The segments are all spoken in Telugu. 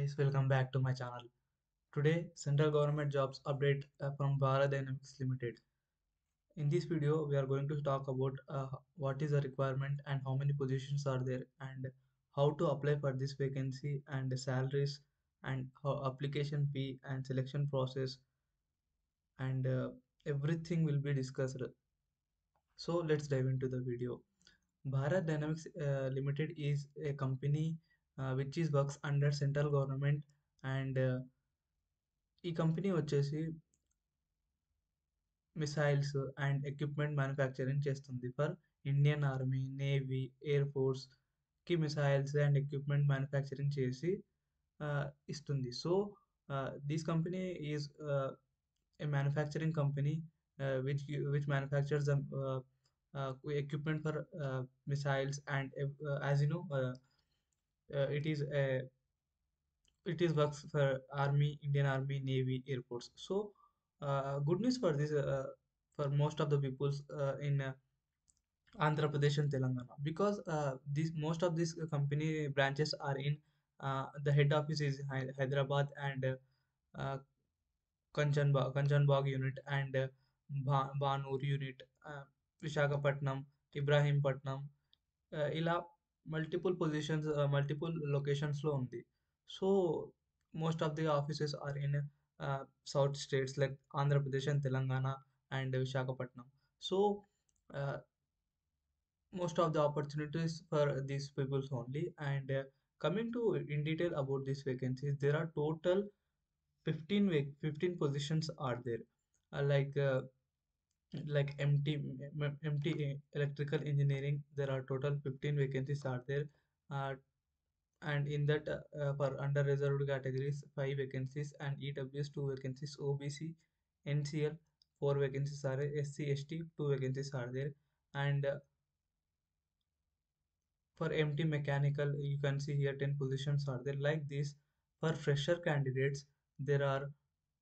Guys, welcome back to my channel. Today, central government jobs update from Bharat Dynamics Limited. In this video, we are going to talk about what is the requirement and how many positions are there and how to apply for this vacancy and the salaries and how application fee and selection process and everything will be discussed. So let's dive into the video. Bharat Dynamics Limited is a company which is works under central government and ఈ కంపెనీ వచ్చేసి మిసైల్స్ అండ్ ఎక్విప్మెంట్ మ్యానుఫ్యాక్చరింగ్ చేస్తుంది for Indian army navy air force కి మిసైల్స్ అండ్ ఎక్విప్మెంట్ మ్యానుఫ్యాక్చరింగ్ చేసి ఇస్తుంది so this company is a manufacturing company which manufactures the equipment for missiles and as you know it is a it is works for army indian army navy air force so good news for this for most of the peoples in andhra pradesh and telangana because this most of these company branches are in the head office is hyderabad and Kanchanbag unit and Banur unit, Visakhapatnam, Ibrahimpatnam, ఇలా మల్టిపుల్ పొజిషన్స్ మల్టిపుల్ లొకేషన్స్లో ఉంది so most of the offices are in south states like Andhra Pradesh and Telangana and Visakhapatnam so most of the opportunities for these peoples only and coming to in detail about these vacancies there are total 15 positions are there like MT electrical engineering there are total 15 vacancies are there uh, and in that for under reserved categories 5 vacancies and EWS 2 vacancies OBC NCL 4 vacancies are there SC ST 2 vacancies are there and for MT mechanical you can see here 10 positions are there like this for fresher candidates there are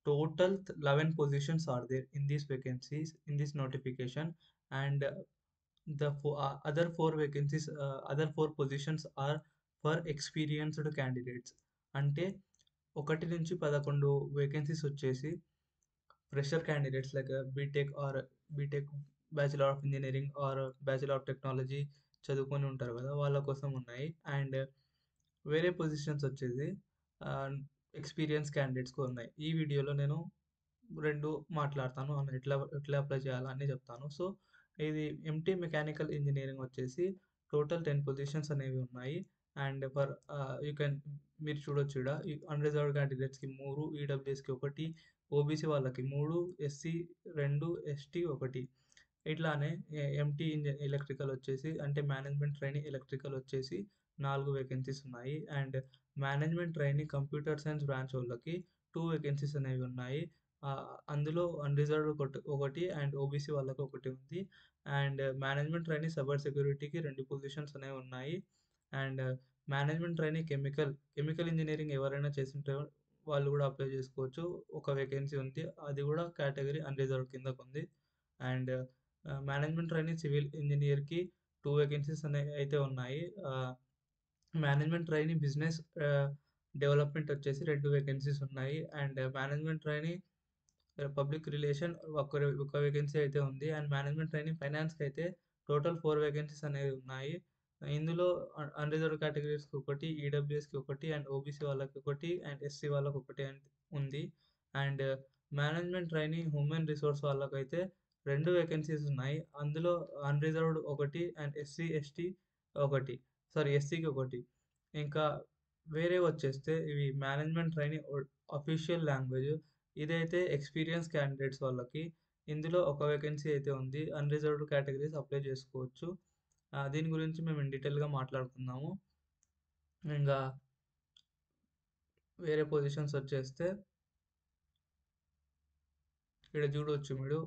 total 11 positions are there in these vacancies in this notification and other four vacancies other four positions are for experienced candidates అంటే 1 నుంచి 11 వేకెన్సీస్ వచ్చేసి fresher candidates like BTech or BTech bachelor of engineering or bachelor of technology చదువుకొని ఉంటారు కదా వాళ్ళ కోసం ఉన్నాయి అండ్ వేరే పొజిషన్స్ వచ్చేసి ఎక్స్పీరియన్స్ క్యాండిడేట్స్కి ఉన్నాయి ఈ వీడియోలో నేను రెండు మాట్లాడతాను ఎట్లా ఎట్లా అప్లై చేయాలని చెప్తాను సో ఇది ఎంటీ మెకానికల్ ఇంజనీరింగ్ వచ్చేసి టోటల్ 10 పొజిషన్స్ అనేవి ఉన్నాయి అండ్ ఫర్ యూ కెన్ మీరు చూడొచ్చు ఇక్కడ అన్రిజర్వ్డ్ క్యాండిడేట్స్కి 3 ఈడబ్ల్యూఎస్కి 1 ఓబీసీ వాళ్ళకి 3 ఎస్సీ 2 ఎస్టీ 1 ఇట్లానే ఎంటీ ఎలక్ట్రికల్ వచ్చేసి అంటే మేనేజ్మెంట్ ట్రైనింగ్ ఎలక్ట్రికల్ వచ్చేసి 4 వేకెన్సీస్ ఉన్నాయి and management training computer science branch వాళ్ళకి 2 వేకెన్సీస్ అనేవి ఉన్నాయి అందులో అన్రిజర్వ్డ్ ఒకటి అండ్ ఓబీసీ వాళ్ళకి ఒకటి ఉంది అండ్ మేనేజ్మెంట్ ట్రైనింగ్ సైబర్ సెక్యూరిటీకి 2 పొజిషన్స్ అనేవి ఉన్నాయి and management training chemical engineering ఎవరైనా చేసింటే వాళ్ళు కూడా అప్లై చేసుకోవచ్చు ఒక వేకెన్సీ ఉంది అది కూడా కేటగిరీ అన్రిజర్వ్డ్ కిందకు ఉంది అండ్ మేనేజ్మెంట్ ట్రైనింగ్ సివిల్ ఇంజనీర్కి 2 వేకెన్సీస్ అనేవి అయితే ఉన్నాయి మేనేజ్మెంట్ ట్రైనింగ్ బిజినెస్ డెవలప్మెంట్ వచ్చేసి 2 వేకెన్సీస్ ఉన్నాయి and management training public relation ఒక వేకెన్సీ అయితే ఉంది అండ్ మేనేజ్మెంట్ ట్రైనింగ్ ఫైనాన్స్కి అయితే టోటల్ 4 వేకెన్సీస్ అనేవి ఉన్నాయి ఇందులో అన్రిజర్వ్డ్ కేటగిరీస్కి ఒకటి ఈడబ్ల్యూఎస్కి ఒకటి అండ్ ఓబీసీ వాళ్ళకి ఒకటి అండ్ ఎస్సీ వాళ్ళకి ఒకటి ఉంది and management training human resource వాళ్ళకైతే 2 వేకెన్సీస్ ఉన్నాయి అందులో అన్రిజర్వ్డ్ ఒకటి అండ్ ఎస్సీ ఎస్టీ ఒకటి ఎస్సీకి ఒకటి ఇంకా వేరే వచ్చేస్తే ఇవి మేనేజ్మెంట్ ట్రైనింగ్ అఫీషియల్ లాంగ్వేజ్ ఇదైతే ఎక్స్పీరియన్స్ క్యాండిడేట్స్ వాళ్ళకి ఇందులో ఒక వేకెన్సీ అయితే ఉంది అన్రిజర్వ్డ్ కేటగిరీస్ అప్లై చేసుకోవచ్చు దీని గురించి మేము ఇన్ డీటెయిల్గా మాట్లాడుకుందాము ఇంకా వేరే పొజిషన్స్ వచ్చేస్తే ఇక్కడ చూడవచ్చు మీరు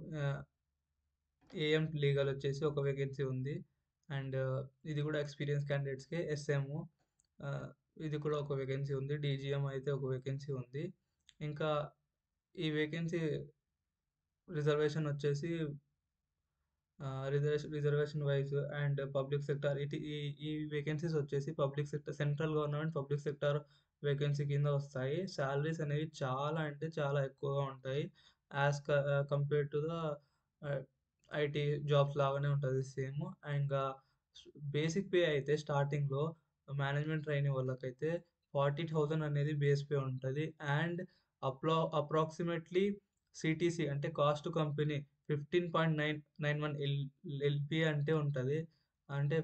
ఏఎం లీగల్ వచ్చేసి ఒక వేకెన్సీ ఉంది అండ్ ఇది కూడా ఎక్స్పీరియన్స్ క్యాండిడేట్స్కి ఎస్ఎం ఇది కూడా ఒక వేకెన్సీ ఉంది డీజీఎం అయితే ఒక వేకెన్సీ ఉంది ఇంకా ఈ వేకెన్సీ రిజర్వేషన్ వచ్చేసి reservation wise and public sector ఈ వేకెన్సీస్ వచ్చేసి public sector central government public sector vacancy కింద వస్తాయి. సాలరీస్ అనేవి చాలా అంటే చాలా ఎక్కువగా ఉంటాయి. కంపేర్ టు ద ఆహ్, ఐటీ జాబ్స్ లాగానే ఉంటది సేమ్. ఇంగా బేసిక్ పే అయితే స్టార్టింగ్‌లో మేనేజ్మెంట్ ట్రైనీ వాళ్ళకైతే 40,000 అనేది బేస్ పే ఉంటది. అండ్ అప్రాక్సిమేట్‌లీ సీటీసీ అంటే కాస్ట్ టు కంపెనీ 15.991 ఎల్‌పీఏ అంటే ఉంటది. అంటే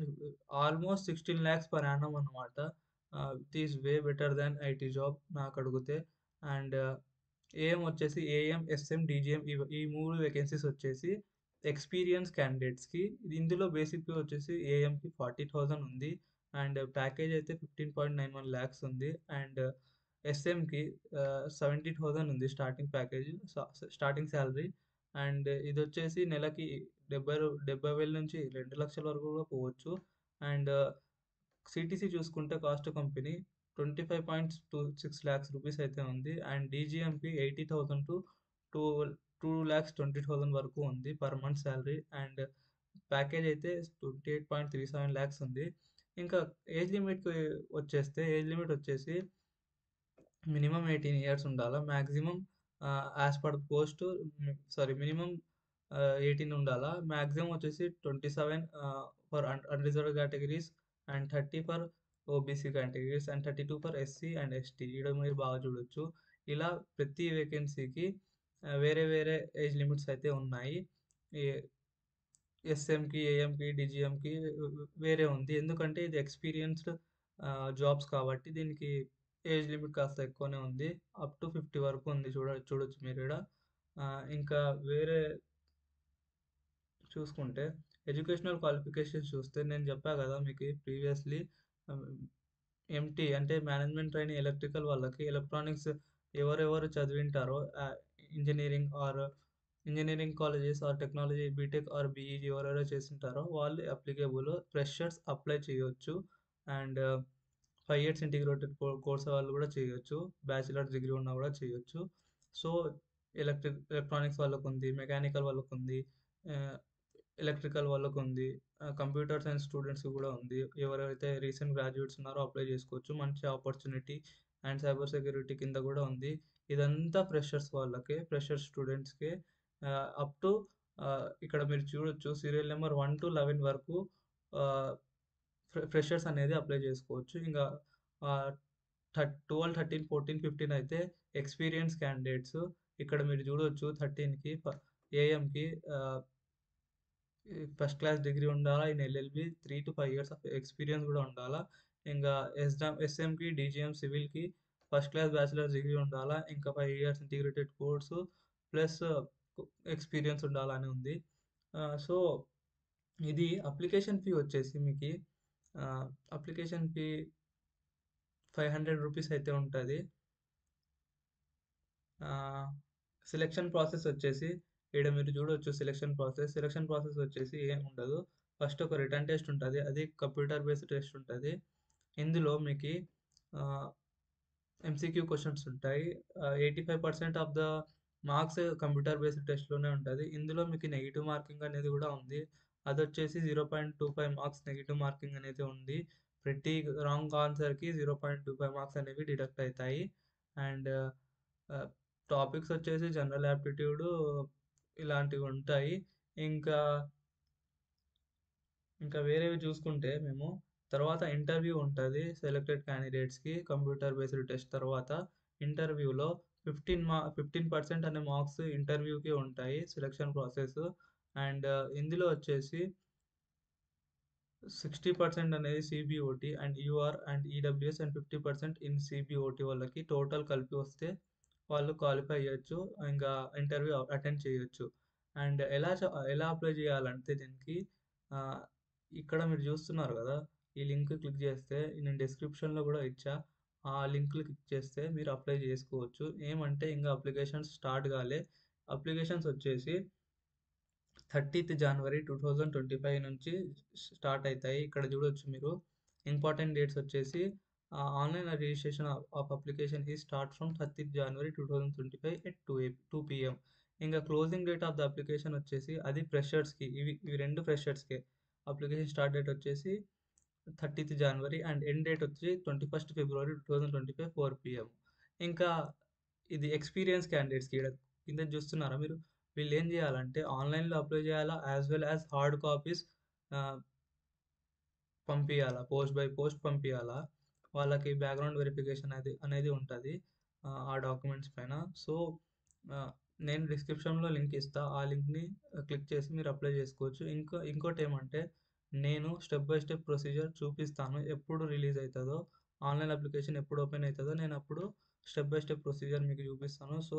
ఆల్మోస్ట్ 16 లాక్స్ పర్ యానమ్ అన్నమాట. It is way better than IT job నాకడిగితే. అండ్ ఏఎం వచ్చేసి ఏఎం, ఎస్ఎం, డీజీఎం ఈ 3 వేకెన్సీస్ వచ్చేసి ఎక్స్‌పీరియన్స్ క్యాండిడేట్స్‌కి. ఇందులో బేసిక్ పే వచ్చేసి ఏఎంకి 40,000 ఉంది. అండ్ ప్యాకేజ్ అయితే 15.91 లాక్స్ ఉంది. అండ్ ఎస్ఎంకి 70,000 ఉంది starting package. Starting salary. And ఇదొచ్చేసి నెలకి 70,000 నుంచి 2,00,000 వరకు కూడా పోవచ్చు. అండ్ సిటీసీ చూసుకుంటే కాస్ట్ కంపెనీ 25.26 లాక్స్ రూపీస్ అయితే ఉంది. అండ్ డీజీఎంకి 80,000 టు 2,20,000 వరకు ఉంది per month salary. And package అయితే 28.37 లాక్స్ ఉంది. ఇంకా ఏజ్ లిమిట్ వచ్చేసి మినిమమ్ 18 ఇయర్స్ ఉండాలా. Maximum as per post minimum 18 ఉండాలా. మాక్సిమం వచ్చేసి 27 for unreserved categories and 30 for OBC categories and 32 for SC and ST. ఈడ మీరు బాగా చూడొచ్చు. ఇలా ప్రతి వేకెన్సీకి వేరే వేరే ఏజ్ లిమిట్స్ అయితే ఉన్నాయి. ఈ ఎస్ఎంకి, ఏఎంకి, డీజీఎంకి వేరే ఉంది. ఎందుకంటే ఇది ఎక్స్‌పీరియన్స్‌డ్ జాబ్స్ కాబట్టి దీనికి ఏజ్ లిమిట్ కాస్త ఎక్కువనే ఉంది. అప్ టు 50 వరకు ఉంది చూడొచ్చు మీరీడ. ఇంకా వేరే చూసుకుంటే ఎడ్యుకేషనల్ క్వాలిఫికేషన్స్ చూస్తే నేను చెప్పా కదా మీకు ప్రీవియస్‌లీ ఆహ్, ఎంటీ అంటే మేనేజ్మెంట్ ట్రైనీ ఎలక్ట్రికల్ వాళ్ళకి ఎలక్ట్రానిక్స్ ఎవరెవరు చదివింటారో engineering or engineering colleges or technology BTech or BEd ఎవరెవరో చేసుంటారో వాళ్ళు అప్లికేబుల్. ఫ్రెషర్స్ అప్లై చేయొచ్చు. అండ్ 5 ఇయర్స్ ఇంటిగ్రేటెడ్ కోర్స్ వాళ్ళు కూడా చేయొచ్చు. బ్యాచిలర్ డిగ్రీ ఉన్నా కూడా చేయొచ్చు. సో, ఎలక్ట్రానిక్స్ వాళ్ళకుంది, మెకానికల్ వాళ్ళకుంది, ఆహ్, ఎలక్ట్రికల్ వాళ్ళకుంది, కంప్యూటర్ సైన్స్ స్టూడెంట్స్‌కి కూడా ఉంది. ఎవరైతే రీసెంట్ గ్రాడ్యుయేట్స్ ఉన్నారో అప్లై చేసుకోవచ్చు. మంచి ఆపర్చునిటీ. అండ్ సైబర్ సెక్యూరిటీ కింద కూడా ఉంది. ఇదంతా ఫ్రెషర్స్ వాళ్ళకే, ఫ్రెషర్ స్టూడెంట్స్‌కే. అప్ టు ఇక్కడ మీరు చూడొచ్చు సీరియల్ నంబర్ 1-11 వరకు ఆహ్, ఫ్రెషర్స్ అనేది అప్లై చేసుకోవచ్చు. ఇంగా ఆహ్, 12, 13, 14, 15 అయితే ఎక్స్‌పీరియన్స్ క్యాండిడేట్స్. ఇక్కడ మీరు చూడొచ్చు 13కి ఏఎంకి ఆహ్, ఫస్ట్ క్లాస్ డిగ్రీ ఉండాలా. In LLB 3-5 years of experience గూడా ఉండాలా. ఇంగా ఎస్ఎంకి, డీజీఎం సివిల్‌కి ఫస్ట్ క్లాస్ బ్యాచిలర్ డిగ్రీ ఉండాలా. ఇంకా 5 years integrated course plus experience ఉండాలని ఉంది. సో, ఇది అప్లికేషన్ ఫీ వచ్చేసి మీకి ఆహ్, అప్లికేషన్ ఫీ రూ. 500 అయితే ఉంటది. ఆహ్, సెలక్షన్ ప్రాసెస్ వచ్చేసి ఈడ మీరు చూడొచ్చు సెలక్షన్ ప్రాసెస్. సెలక్షన్ ప్రాసెస్ వచ్చేసి ఏముండదు. ఫస్ట్ ఒక రిటన్ టెస్ట్ ఉంటది. అది కంప్యూటర్ బేస్డ్ టెస్ట్ ఉంటది. ఇందులో మీకి ఆహ్, ఎంసీక్యూ క్వెషన్స్ ఉంటాయి. 85% of the marks computer based టెస్ట్‌లోనే ఉంటది. ఇందులో మీకు నెగెటివ్ మార్కింగ్ అనేది గూడా ఉంది. అదొచ్చేసి 0.25 మార్క్స్ నెగెటివ్ మార్కింగ్ అనేది ఉంది. ప్రతి రాంగ్ ఆన్సర్‌కి 0.25 మార్క్స్ అనేవి డిడక్ట్ అయితాయి. అండ్ ఆహ్, టాపిక్స్ వచ్చేసి జనరల్ యాప్టిట్యూడ్ ఇలాంటివుంటాయి. ఇంకా ఇంకా వేరేవి చూసుకుంటే మేము తర్వాత ఇంటర్వ్యూ ఉంటది. సెలెక్టెడ్ క్యాండిడేట్స్‌కి కంప్యూటర్ బేస్డ్ టెస్ట్ తర్వాత ఇంటర్వ్యూలో 15% అనే మార్క్స్ ఇంటర్వ్యూకి ఉంటాయి. Selection process. అండ్ ఇందులో వచ్చేసి 60% అనేది CBOT and UR and EWS and 50% in CBOT వాళ్ళకి టోటల్ కలిపి వస్తే వాళ్ళు క్వాలిఫై అయ్యొచ్చు. ఇంకా ఇంటర్వ్యూ అటెండ్ చేయొచ్చు. అండ్ ఎలా అప్లై చేయాలంటే దీనికి ఆహ్, ఇక్కడ మీరు చూస్తున్నారు కదా! ఈ లింక్ క్లిక్ చేస్తే నేను డిస్క్రిప్షన్‌లో కూడా ఇచ్చా. ఆ లింక్‌లు క్లిక్ చేస్తే మీరు అప్లై చేసుకోవచ్చు. ఏమంటే ఇంగా అప్లికేషన్స్ స్టార్ట్ కాలే. అప్లికేషన్స్ వచ్చేసి 30థ్ జనవరి 2025 నుంచి స్టార్ట్ అయితాయి. ఇక్కడ చూడొచ్చు మీరు. ఇంపార్టెంట్ డేట్స్ వచ్చేసి online registration of application is start from 30థ్ జనవరి 2025 ఎట్ 2 పీఎం. ఇంగా closing date of the application వచ్చేసి అది ఫ్రెషర్స్‌కి. ఇవి 2 ఫ్రెషర్స్‌కే. అప్లికేషన్ స్టార్ట్ డేట్ వచ్చేసి 30th January and end date వచ్చి 21st ఫిబ్రవరి 2025 4 PM. ఇంకా ఇది ఎక్స్పీరియన్స్ క్యాండిడేట్స్కి కింద చూస్తున్నారా మీరు, వీళ్ళు ఏం చేయాలంటే ఆన్లైన్లో అప్లై చేయాలా, as well as hard copies పంపియాలా, పోస్ట్ బై పోస్ట్ పంపియాలా. వాళ్ళకి బ్యాక్గ్రౌండ్ వెరిఫికేషన్ అనేది ఉంటుంది ఆ డాక్యుమెంట్స్ పైన. సో నేను డిస్క్రిప్షన్లో లింక్ ఇస్తా, ఆ లింక్ని క్లిక్ చేసి మీరు అప్లై చేసుకోవచ్చు. ఇంకోటి ఏమంటే, నేను స్టెప్ బై స్టెప్ ప్రొసీజర్ చూపిస్తాను. ఎప్పుడు రిలీజ్ అవుతుందో, ఆన్లైన్ అప్లికేషన్ ఎప్పుడు ఓపెన్ అవుతుందో నేను అప్పుడు స్టెప్ బై స్టెప్ ప్రొసీజర్ మీకు చూపిస్తాను. సో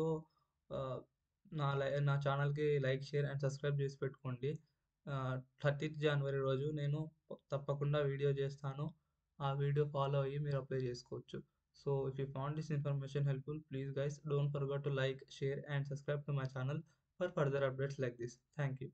నా ఛానల్కి లైక్, షేర్ అండ్ సబ్స్క్రైబ్ చేసి పెట్టుకోండి. 30th జనవరి రోజు నేను తప్పకుండా వీడియో చేస్తాను. ఆ వీడియో ఫాలో అయ్యి మీరు అప్లై చేసుకోవచ్చు. So if you found this information helpful, please guys don't forget to like, share and subscribe to my channel for further updates like this. Thank you.